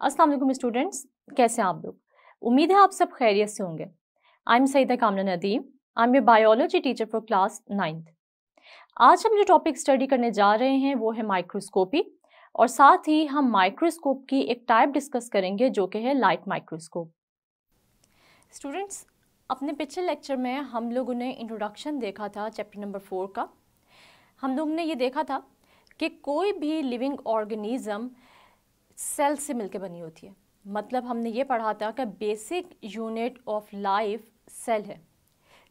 अस्सलाम वालेकुम स्टूडेंट्स, कैसे हैं आप लोग। उम्मीद है आप सब खैरियत से होंगे। आई एम सईदा कामना Nadeem, I am your biology teacher for class 9th। आज हम जो टॉपिक स्टडी करने जा रहे हैं वो है माइक्रोस्कोपी, और साथ ही हम माइक्रोस्कोप की एक टाइप डिस्कस करेंगे जो कि है लाइट माइक्रोस्कोप। स्टूडेंट्स, अपने पिछले लेक्चर में हम लोगों ने इंट्रोडक्शन देखा था चैप्टर नंबर 4 का। हम लोगों ने ये देखा था कि कोई भी लिविंग ऑर्गेनिज्म सेल से मिलकर बनी होती है। मतलब हमने ये पढ़ा था कि basic unit of life cell है।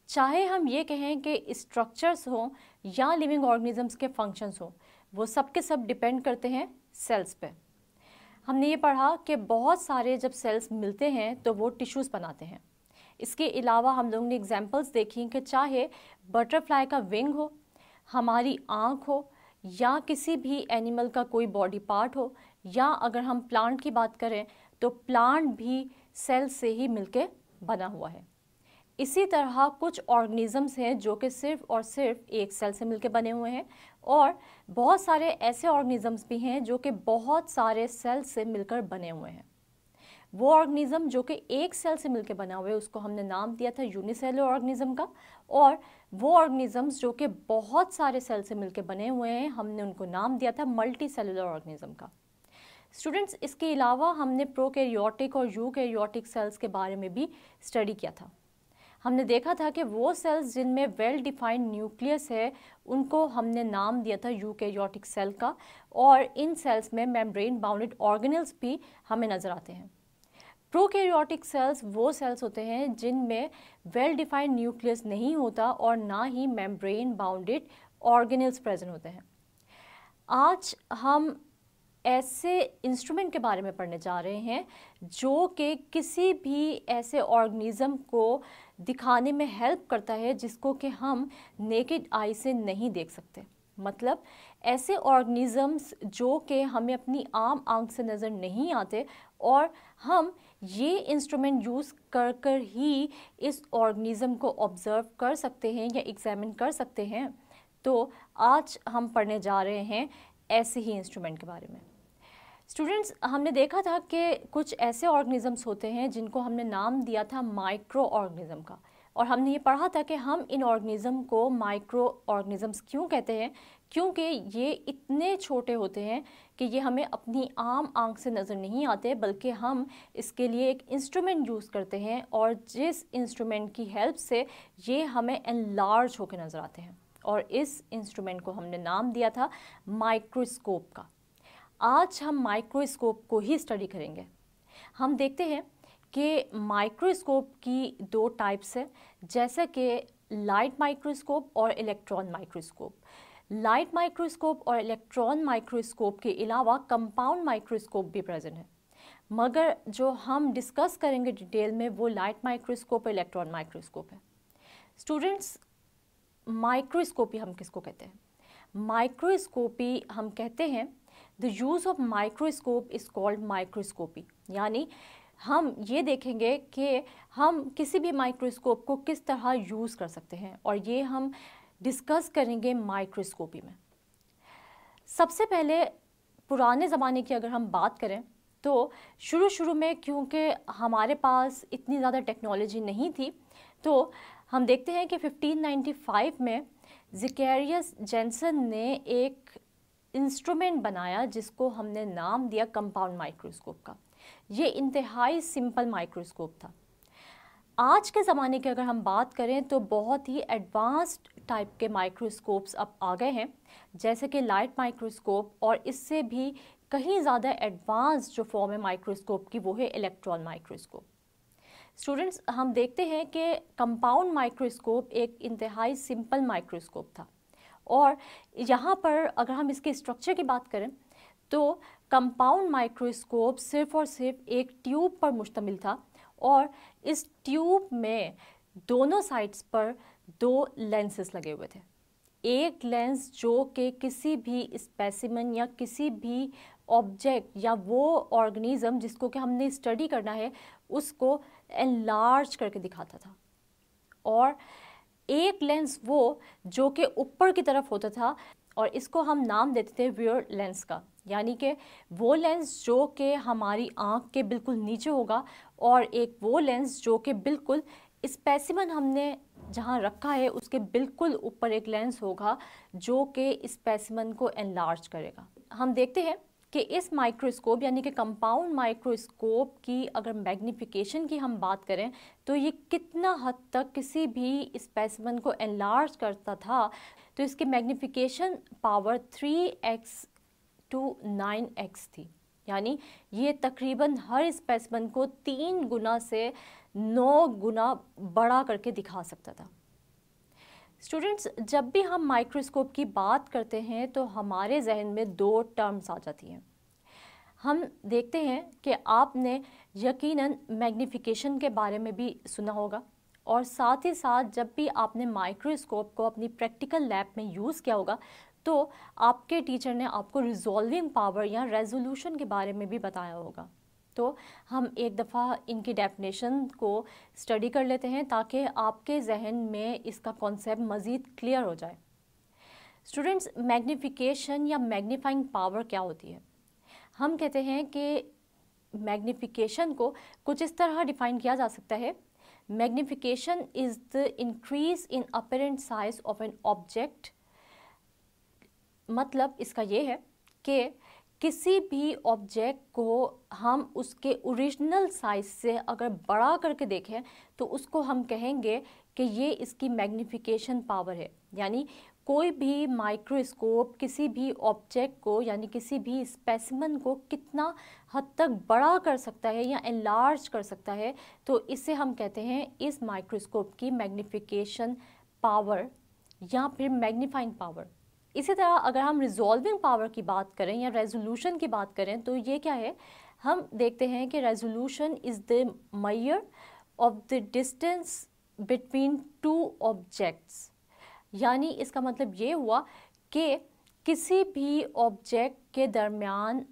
चाहे हम ये कहें कि स्ट्रक्चर्स हों या लिविंग ऑर्गेनिजम्स के फंक्शंस हों, वो सब के सब डिपेंड करते हैं सेल्स पे। हमने ये पढ़ा कि बहुत सारे जब सेल्स मिलते हैं तो वो टिश्यूज़ बनाते हैं। इसके अलावा हम लोगों ने एग्जांपल्स देखी कि चाहे बटरफ्लाई का विंग हो, हमारी आँख हो, या किसी भी एनिमल का कोई बॉडी पार्ट हो, या अगर हम प्लांट की बात करें तो प्लांट भी सेल से ही मिलके बना हुआ है। इसी तरह कुछ ऑर्गेनिजम्स हैं जो कि सिर्फ और सिर्फ एक सेल से मिलके बने हुए हैं, और बहुत सारे ऐसे ऑर्गेनिजम्स भी हैं जो कि बहुत सारे सेल से मिलकर बने हुए हैं। वो ऑर्गेनिज्म जो कि एक सेल से मिलकर बना हुआ है उसको हमने नाम दिया था यूनिसेलुलर ऑर्गेनिज्म का, और वो ऑर्गेनिजम्स जो कि बहुत सारे सेल से मिलकर बने हुए हैं हमने उनको नाम दिया था मल्टी सेलुलर ऑर्गेनिज्म का। स्टूडेंट्स, इसके अलावा हमने प्रोकैरियोटिक और यूकैरियोटिक सेल्स के बारे में भी स्टडी किया था। हमने देखा था कि वो सेल्स जिनमें वेल डिफाइंड न्यूक्लियस है उनको हमने नाम दिया था यूकैरियोटिक सेल का, और इन सेल्स में मेम्ब्रेन बाउंडेड ऑर्गेनेल्स भी हमें नज़र आते हैं। प्रोकैरियोटिक सेल्स वो सेल्स होते हैं जिनमें वेल डिफाइंड न्यूक्लियस नहीं होता और ना ही मेम्ब्रेन बाउंडेड ऑर्गेनेल्स प्रेजेंट होते हैं। आज हम ऐसे इंस्ट्रूमेंट के बारे में पढ़ने जा रहे हैं जो कि किसी भी ऐसे ऑर्गेनिज्म को दिखाने में हेल्प करता है जिसको कि हम नेकेड आई से नहीं देख सकते। मतलब ऐसे ऑर्गेनिजम्स जो कि हमें अपनी आम आंख से नज़र नहीं आते, और हम ये इंस्ट्रूमेंट यूज़ कर कर ही इस ऑर्गेनिज्म को ऑब्ज़र्व कर सकते हैं या एग्जामिन कर सकते हैं। तो आज हम पढ़ने जा रहे हैं ऐसे ही इंस्ट्रूमेंट के बारे में। स्टूडेंट्स, हमने देखा था कि कुछ ऐसे ऑर्गेनिजम्स होते हैं जिनको हमने नाम दिया था माइक्रो ऑर्गेनिज्म का, और हमने ये पढ़ा था कि हम इन ऑर्गेनिज्म को माइक्रो ऑर्गेनिजम्स क्यों कहते हैं, क्योंकि ये इतने छोटे होते हैं कि ये हमें अपनी आम आंख से नज़र नहीं आते, बल्कि हम इसके लिए एक इंस्ट्रूमेंट यूज़ करते हैं, और जिस इंस्ट्रूमेंट की हेल्प से ये हमें एनलार्ज होकर नज़र आते हैं, और इस इंस्ट्रूमेंट को हमने नाम दिया था माइक्रोस्कोप का। आज हम माइक्रोस्कोप को ही स्टडी करेंगे। हम देखते हैं कि माइक्रोस्कोप की दो टाइप्स है, जैसे कि लाइट माइक्रोस्कोप और इलेक्ट्रॉन माइक्रोस्कोप। लाइट माइक्रोस्कोप और इलेक्ट्रॉन माइक्रोस्कोप के अलावा कंपाउंड माइक्रोस्कोप भी प्रेजेंट है, मगर जो हम डिस्कस करेंगे डिटेल में वो लाइट माइक्रोस्कोप और इलेक्ट्रॉन माइक्रोस्कोप है। स्टूडेंट्स, माइक्रोस्कोपी हम किसको कहते हैं? माइक्रोस्कोपी हम कहते हैं the use of microscope is called microscopy. यानी हम ये देखेंगे कि हम किसी भी माइक्रोस्कोप को किस तरह यूज़ कर सकते हैं, और ये हम डिस्कस करेंगे माइक्रोस्कोपी में। सबसे पहले पुराने ज़माने की अगर हम बात करें तो शुरू में क्योंकि हमारे पास इतनी ज़्यादा टेक्नोलॉजी नहीं थी, तो हम देखते हैं कि 1595 में ज़ेकेरियस जेनसन ने एक इंस्ट्रूमेंट बनाया जिसको हमने नाम दिया कंपाउंड माइक्रोस्कोप का। ये इंतहाई सिंपल माइक्रोस्कोप था। आज के ज़माने की अगर हम बात करें तो बहुत ही एडवांस्ड टाइप के माइक्रोस्कोप्स अब आ गए हैं, जैसे कि लाइट माइक्रोस्कोप, और इससे भी कहीं ज़्यादा एडवांस जो फॉर्म है माइक्रोस्कोप की वो है इलेक्ट्रॉन माइक्रोस्कोप। स्टूडेंट्स, हम देखते हैं कि कंपाउंड माइक्रोस्कोप एक इंतहाई सिंपल माइक्रोस्कोप था, और यहाँ पर अगर हम इसके स्ट्रक्चर की बात करें तो कंपाउंड माइक्रोस्कोप सिर्फ और सिर्फ एक ट्यूब पर मुश्तमिल था, और इस ट्यूब में दोनों साइड्स पर दो लेंसेस लगे हुए थे। एक लेंस जो कि किसी भी स्पेसिमेन या किसी भी ऑब्जेक्ट या वो ऑर्गेनिज्म जिसको कि हमने स्टडी करना है उसको एनलार्ज करके दिखाता था, और एक लेंस वो जो कि ऊपर की तरफ होता था, और इसको हम नाम देते थे वियर लेंस का। यानी कि वो लेंस जो कि हमारी आँख के बिल्कुल नीचे होगा और एक वो लेंस जो कि बिल्कुल स्पेसिमन हमने जहाँ रखा है उसके बिल्कुल ऊपर एक लेंस होगा जो कि स्पेसिमन को एनलार्ज करेगा। हम देखते हैं कि इस माइक्रोस्कोप यानी कि कंपाउंड माइक्रोस्कोप की अगर मैग्नीफिकेशन की हम बात करें तो ये कितना हद तक किसी भी स्पेसिमन को एनलार्ज करता था, तो इसकी magnification power 3x to 9x थी। यानी ये तकरीबन हर स्पेसिमन को 3 गुना से 9 गुना बड़ा करके दिखा सकता था। स्टूडेंट्स, जब भी हम माइक्रोस्कोप की बात करते हैं तो हमारे जहन में दो टर्म्स आ जाती हैं। हम देखते हैं कि आपने यकीनन मैग्नीफिकेशन के बारे में भी सुना होगा और साथ ही साथ जब भी आपने माइक्रोस्कोप को अपनी प्रैक्टिकल लैब में यूज़ किया होगा तो आपके टीचर ने आपको रिजॉल्विंग पावर या रेजोल्यूशन के बारे में भी बताया होगा। तो हम एक दफ़ा इनकी डेफिनेशन को स्टडी कर लेते हैं ताकि आपके जहन में इसका कॉन्सेप्ट मज़ीद क्लियर हो जाए। स्टूडेंट्स, मैग्नीफिकेशन या मैग्नीफाइंग पावर क्या होती है? हम कहते हैं कि मैग्नीफिकेशन को कुछ इस तरह डिफ़ाइन किया जा सकता है। Magnification is the increase in apparent size of an object. मतलब इसका ये है कि किसी भी ऑब्जेक्ट को हम उसके ओरिजिनल साइज से अगर बड़ा करके देखें तो उसको हम कहेंगे कि ये इसकी मैग्नीफिकेशन पावर है। यानी कोई भी माइक्रोस्कोप किसी भी ऑब्जेक्ट को यानी किसी भी स्पेसिमन को कितना हद तक बड़ा कर सकता है या एनलार्ज कर सकता है, तो इसे हम कहते हैं इस माइक्रोस्कोप की मैग्नीफिकेशन पावर या फिर मैग्नीफाइंग पावर। इसी तरह अगर हम रिजॉल्विंग पावर की बात करें या रेजोल्यूशन की बात करें तो ये क्या है? हम देखते हैं कि resolution is the measure of the distance between two objects. यानी इसका मतलब ये हुआ कि किसी भी ऑब्जेक्ट के दरमियान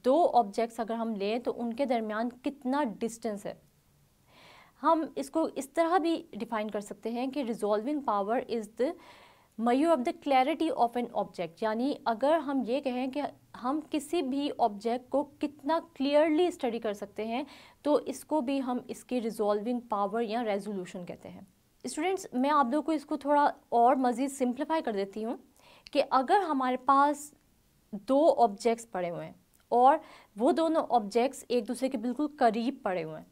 दो ऑब्जेक्ट्स अगर हम लें तो उनके दरमियान कितना डिस्टेंस है। हम इसको इस तरह भी डिफाइन कर सकते हैं कि resolving power is the measure of the clarity of an object. यानी अगर हम ये कहें कि हम किसी भी ऑब्जेक्ट को कितना क्लियरली स्टडी कर सकते हैं तो इसको भी हम इसकी रिजॉल्विंग पावर या रेजोल्यूशन कहते हैं। स्टूडेंट्स, मैं आप लोगों को इसको थोड़ा और मज़ीद सिंप्लीफाई कर देती हूँ कि अगर हमारे पास दो ऑब्जेक्ट्स पड़े हुए हैं और वो दोनों ऑब्जेक्ट्स एक दूसरे के बिल्कुल करीब पड़े हुए हैं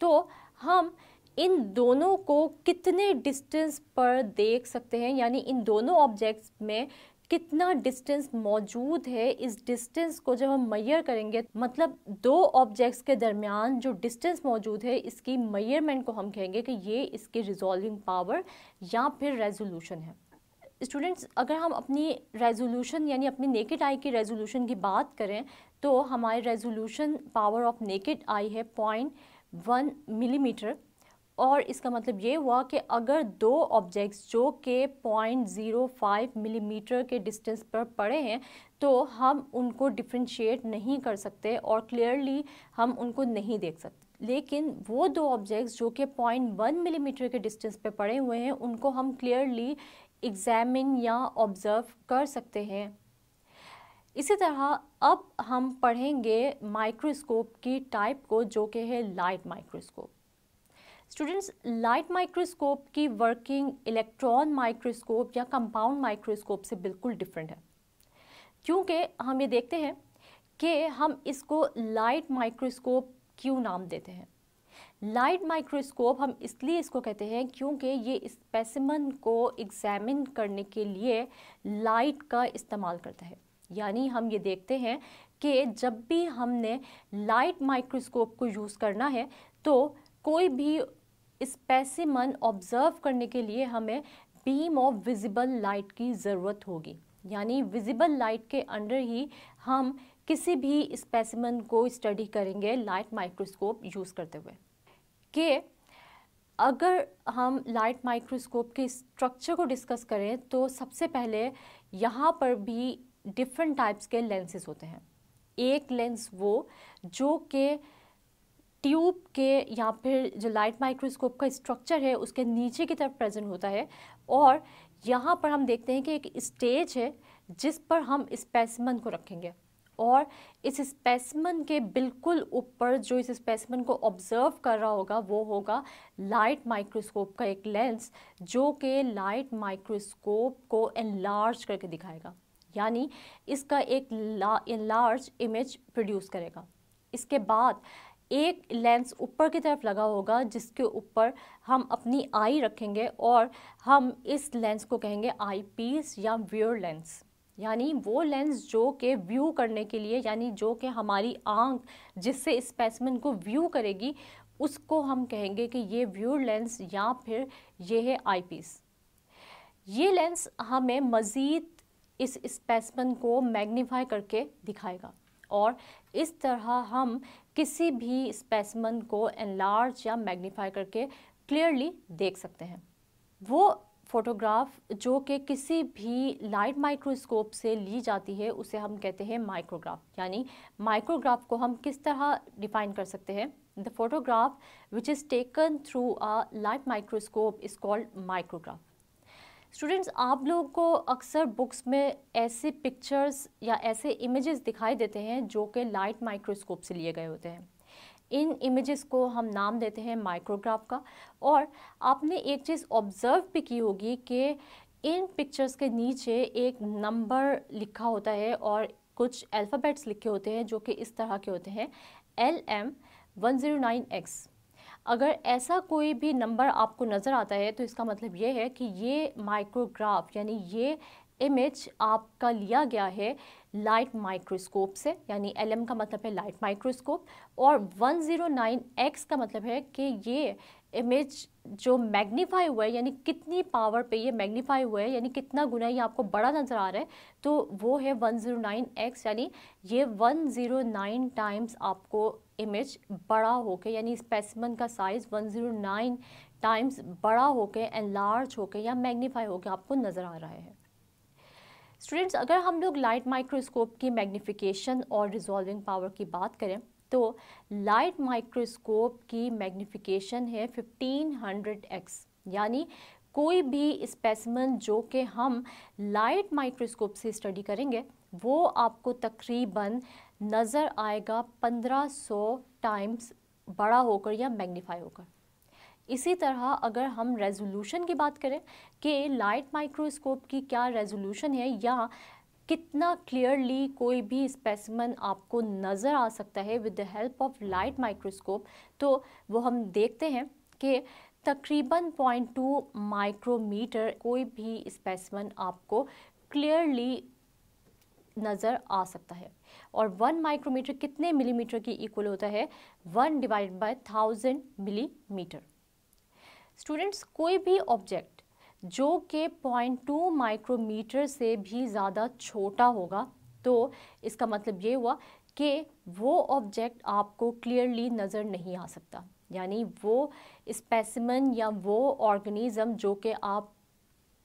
तो हम इन दोनों को कितने डिस्टेंस पर देख सकते हैं, यानी इन दोनों ऑब्जेक्ट्स में कितना डिस्टेंस मौजूद है। इस डिस्टेंस को जब हम मेजर करेंगे मतलब दो ऑब्जेक्ट्स के दरमियान जो डिस्टेंस मौजूद है इसकी मेजरमेंट को हम कहेंगे कि ये इसकी रिजॉल्विंग पावर या फिर रेजोल्यूशन है। स्टूडेंट्स, अगर हम अपनी रेजोल्यूशन यानी अपनी नेकेड आई की रेजोल्यूशन की बात करें तो हमारी resolution power of naked eye है 0.1 मिलीमीटर और इसका मतलब ये हुआ कि अगर दो ऑब्जेक्ट्स जो कि 0.05 मिलीमीटर के डिस्टेंस पर पड़े हैं तो हम उनको डिफ्रेंशिएट नहीं कर सकते और क्लियरली हम उनको नहीं देख सकते। लेकिन वो दो ऑब्जेक्ट्स जो कि 0.1 मिलीमीटर के डिस्टेंस पे पड़े हुए हैं उनको हम क्लियरली एग्जामिन या ऑब्ज़र्व कर सकते हैं। इसी तरह अब हम पढ़ेंगे माइक्रोस्कोप की टाइप को जो कि है light microscope. Students, light microscope की वर्किंग इलेक्ट्रॉन माइक्रोस्कोप या कंपाउंड माइक्रोस्कोप से बिल्कुल डिफरेंट है, क्योंकि हम ये देखते हैं कि हम इसको लाइट माइक्रोस्कोप क्यों नाम देते हैं। लाइट माइक्रोस्कोप हम इसलिए इसको कहते हैं क्योंकि ये स्पेसिमन को एग्जामिन करने के लिए लाइट का इस्तेमाल करता है। यानी हम ये देखते हैं कि जब भी हमने लाइट माइक्रोस्कोप को यूज़ करना है तो कोई भी स्पेसिमन ऑब्ज़र्व करने के लिए हमें बीम ऑफ विजिबल लाइट की ज़रूरत होगी। यानी विजिबल लाइट के अंडर ही हम किसी भी स्पेसिमन को स्टडी करेंगे लाइट माइक्रोस्कोप यूज़ करते हुए। कि अगर हम लाइट माइक्रोस्कोप के स्ट्रक्चर को डिस्कस करें तो सबसे पहले यहाँ पर भी डिफरेंट टाइप्स के लेंसेज होते हैं। एक लेंस वो जो कि ट्यूब के या फिर जो लाइट माइक्रोस्कोप का स्ट्रक्चर है उसके नीचे की तरफ प्रेजेंट होता है और यहाँ पर हम देखते हैं कि एक स्टेज है जिस पर हम स्पेसिमन को रखेंगे और इस स्पेसिमन के बिल्कुल ऊपर जो इस स्पेसिमन को ऑब्जर्व कर रहा होगा वो होगा लाइट माइक्रोस्कोप का एक लेंस, जो कि लाइट माइक्रोस्कोप को एनलार्ज करके दिखाएगा, यानी इसका एक लार्ज इमेज प्रोड्यूस करेगा। इसके बाद एक लेंस ऊपर की तरफ लगा होगा जिसके ऊपर हम अपनी आई रखेंगे और हम इस लेंस को कहेंगे आई पीस या व्यूअर लेंस, यानी वो लेंस जो के व्यू करने के लिए, यानी जो कि हमारी आंख जिससे स्पेसिमेन को व्यू करेगी उसको हम कहेंगे कि ये व्यूअर लेंस या फिर ये है आई पीस। ये लेंस हमें मज़ीद इस स्पेसिमेन को मैग्नीफाई करके दिखाएगा और इस तरह हम किसी भी स्पेसिमेन को एनलार्ज या मैग्नीफाई करके क्लियरली देख सकते हैं। वो फोटोग्राफ जो कि किसी भी लाइट माइक्रोस्कोप से ली जाती है उसे हम कहते हैं माइक्रोग्राफ, यानी माइक्रोग्राफ को हम किस तरह डिफाइन कर सकते हैं? The photograph which is taken through a light microscope is called micrograph. Students, आप लोगों को अक्सर बुक्स में ऐसे पिक्चर्स या ऐसे इमेजेस दिखाई देते हैं जो कि लाइट माइक्रोस्कोप से लिए गए होते हैं। इन इमेजेस को हम नाम देते हैं माइक्रोग्राफ का। और आपने एक चीज़ ऑब्ज़र्व भी की होगी कि इन पिक्चर्स के नीचे एक नंबर लिखा होता है और कुछ अल्फ़ाबेट्स लिखे होते हैं जो कि इस तरह के होते हैं LM109X। अगर ऐसा कोई भी नंबर आपको नज़र आता है तो इसका मतलब ये है कि ये माइक्रोग्राफ यानी ये इमेज आपका लिया गया है लाइट माइक्रोस्कोप से, यानी LM का मतलब है लाइट माइक्रोस्कोप और 109X का मतलब है कि ये इमेज जो मैग्नीफाई हुआ है, यानी कितनी पावर पे ये मैग्नीफाई हुआ है, यानी कितना गुना ये आपको बड़ा नज़र आ रहा है, तो वो है 109X, यानी ये 109 टाइम्स आपको इमेज बड़ा होके, यानी स्पेसिमेन का साइज़ 109 टाइम्स बड़ा होके एनलार्ज होके या मैग्नीफाई होके आपको नज़र आ रहा है। स्टूडेंट्स, अगर हम लोग लाइट माइक्रोस्कोप की मैग्नीफिकेशन और रिजॉल्विंग पावर की बात करें तो लाइट माइक्रोस्कोप की मैग्नीफिकेशन है 1500x, यानी कोई भी स्पेसिमेन जो कि हम लाइट माइक्रोस्कोप से स्टडी करेंगे वो आपको तकरीबन नज़र आएगा 1500 टाइम्स बड़ा होकर या मैग्नीफाई होकर। इसी तरह अगर हम रेजोल्यूशन की बात करें कि लाइट माइक्रोस्कोप की क्या रेजोल्यूशन है या कितना क्लियरली कोई भी स्पेसिमेन आपको नज़र आ सकता है with the help of light microscope, तो वो हम देखते हैं कि तकरीबन 0.2 माइक्रोमीटर कोई भी स्पेसिमेन आपको क्लियरली नज़र आ सकता है। और 1 माइक्रोमीटर कितने मिलीमीटर की इक्वल होता है? 1 डिवाइडेड बाय 1000 मिलीमीटर। स्टूडेंट्स, कोई भी ऑब्जेक्ट जो कि 0.2 माइक्रोमीटर से भी ज़्यादा छोटा होगा तो इसका मतलब ये हुआ कि वो ऑब्जेक्ट आपको क्लियरली नज़र नहीं आ सकता, यानी वो स्पेसिमेन या वो ऑर्गेनिज़म जो कि आप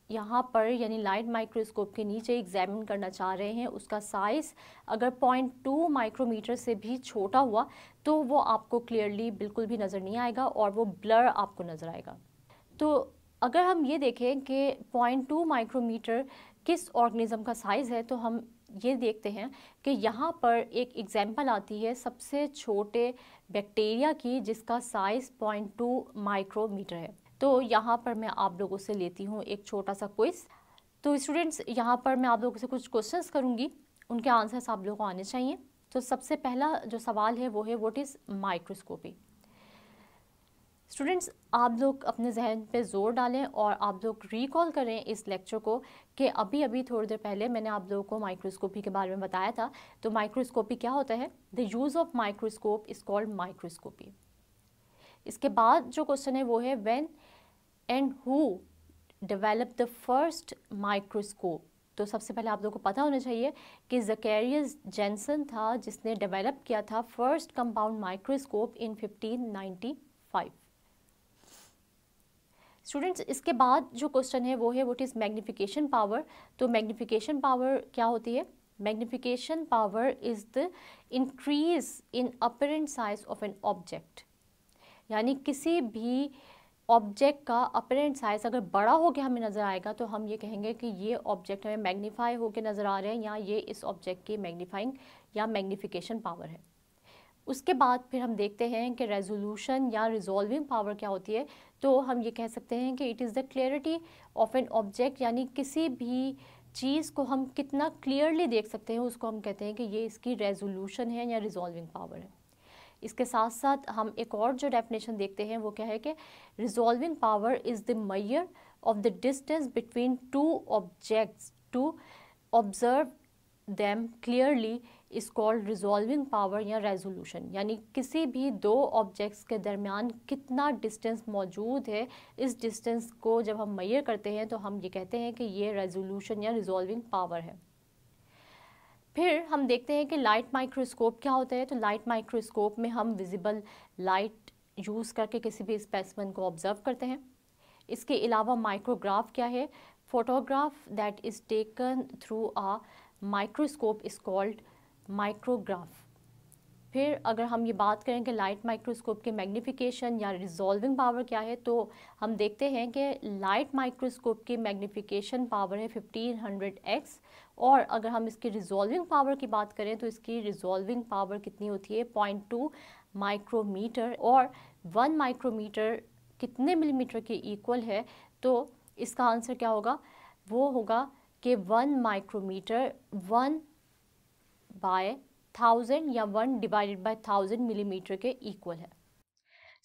यहाँ पर यानी लाइट माइक्रोस्कोप के नीचे एग्जामिन करना चाह रहे हैं उसका साइज़ अगर 0.2 माइक्रोमीटर से भी छोटा हुआ तो वो आपको क्लियरली बिल्कुल भी नज़र नहीं आएगा और वो ब्लर आपको नज़र आएगा। तो अगर हम ये देखें कि 0.2 माइक्रोमीटर किस ऑर्गेनिज़म का साइज़ है तो हम ये देखते हैं कि यहाँ पर एक एग्जाम्पल आती है सबसे छोटे बैक्टीरिया की जिसका साइज़ 0.2 माइक्रोमीटर है। तो यहाँ पर मैं आप लोगों से लेती हूँ एक छोटा सा क्विज़। तो स्टूडेंट्स, यहाँ पर मैं आप लोगों से कुछ क्वेश्चंस करूँगी, उनके आंसर्स आप लोगों को आने चाहिए। तो सबसे पहला जो सवाल है वो है व्हाट इज़ माइक्रोस्कोपी। स्टूडेंट्स, आप लोग अपने जहन पे ज़ोर डालें और आप लोग रिकॉल करें इस लेक्चर को कि अभी अभी थोड़ी देर पहले मैंने आप लोगों को माइक्रोस्कोपी के बारे में बताया था। तो माइक्रोस्कोपी क्या होता है? The use of microscope is called microscopy. इसके बाद जो क्वेश्चन है वो है when and who develop the first microscope. तो सबसे पहले आप लोगों को पता होना चाहिए कि ज़कैरियस जेनसन था जिसने डेवलप किया था फर्स्ट कंपाउंड माइक्रोस्कोप इन 1595। स्टूडेंट्स, इसके बाद जो क्वेश्चन है वो है व्हाट इज़ मैग्नीफिकेशन पावर। तो मैग्नीफिकेशन पावर क्या होती है? Magnification power is the increase in apparent size of an object, यानी किसी भी ऑब्जेक्ट का अपरेंट साइज अगर बड़ा हो के हमें नज़र आएगा तो हम ये कहेंगे कि ये ऑब्जेक्ट हमें मैग्नीफाई होकर नज़र आ रहे हैं या ये इस ऑब्जेक्ट की मैग्नीफाइंग या मैग्नीफिकेशन पावर है। उसके बाद फिर हम देखते हैं कि रेजोल्यूशन या रिजॉल्विंग पावर क्या होती है। तो हम ये कह सकते हैं कि it is the clarity of an object, यानी किसी भी चीज़ को हम कितना क्लियरली देख सकते हैं उसको हम कहते हैं कि ये इसकी रेजोल्यूशन है या रिजॉल्विंग पावर है। इसके साथ साथ हम एक और जो डेफिनेशन देखते हैं वो क्या है कि resolving power is the measure of the distance between two objects to observe them clearly is called resolving power या रेजोल्यूशन। यानी किसी भी दो ऑब्जेक्ट्स के दरमियान कितना डिस्टेंस मौजूद है, इस डिस्टेंस को जब हम मेजर करते हैं तो हम ये कहते हैं कि ये रेजोल्यूशन या रिजॉल्विंग पावर है। फिर हम देखते हैं कि लाइट माइक्रोस्कोप क्या होता है। तो लाइट माइक्रोस्कोप में हम विजिबल लाइट यूज़ करके किसी भी स्पेसिमेन को ऑब्जर्व करते हैं। इसके अलावा माइक्रोग्राफ क्या है? Photograph that is taken through a microscope is called micrograph. फिर अगर हम ये बात करें कि लाइट माइक्रोस्कोप के मैग्नीफिकेशन या रिजॉल्विंग पावर क्या है, तो हम देखते हैं कि लाइट माइक्रोस्कोप की मैग्नीफिकेशन पावर है 1500x, और अगर हम इसकी रिजॉल्विंग पावर की बात करें तो इसकी रिजॉल्विंग पावर कितनी होती है? 0.2 माइक्रोमीटर। और 1 माइक्रोमीटर कितने मिलीमीटर के इक्वल है? तो इसका आंसर क्या होगा? वो होगा कि 1 माइक्रोमीटर 1/1000 या 1/1000 मिलीमीटर के इक्वल है।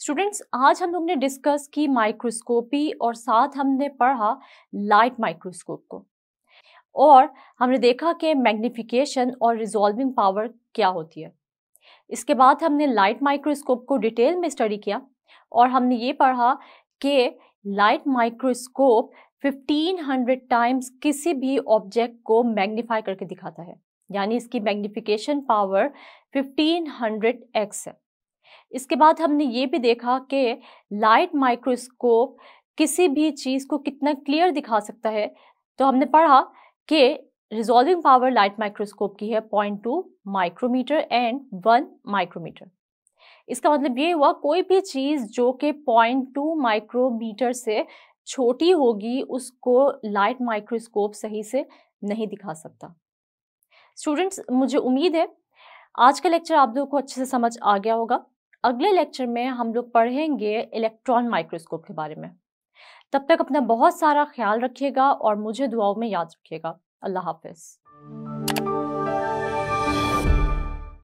स्टूडेंट्स, आज हम लोग ने डिस्कस की माइक्रोस्कोपी और साथ हमने पढ़ा लाइट माइक्रोस्कोप को, और हमने देखा कि मैग्नीफिकेशन और रिजॉल्विंग पावर क्या होती है। इसके बाद हमने लाइट माइक्रोस्कोप को डिटेल में स्टडी किया और हमने ये पढ़ा कि लाइट माइक्रोस्कोप 1500 टाइम्स किसी भी ऑब्जेक्ट को मैग्नीफाई करके दिखाता है, यानी इसकी मैग्नीफिकेशन पावर 1500x है। इसके बाद हमने ये भी देखा कि लाइट माइक्रोस्कोप किसी भी चीज़ को कितना क्लियर दिखा सकता है। तो हमने पढ़ा कि रिजॉल्विंग पावर लाइट माइक्रोस्कोप की है 0.2 माइक्रोमीटर एंड 1 माइक्रोमीटर। इसका मतलब ये हुआ कोई भी चीज़ जो कि 0.2 माइक्रोमीटर से छोटी होगी उसको लाइट माइक्रोस्कोप सही से नहीं दिखा सकता। स्टूडेंट्स, मुझे उम्मीद है आज का लेक्चर आप लोगों को अच्छे से समझ आ गया होगा। अगले लेक्चर में हम लोग पढ़ेंगे इलेक्ट्रॉन माइक्रोस्कोप के बारे में। तब तक अपना बहुत सारा ख्याल रखिएगा और मुझे दुआओं में याद रखिएगा। अल्लाह हाफिज़।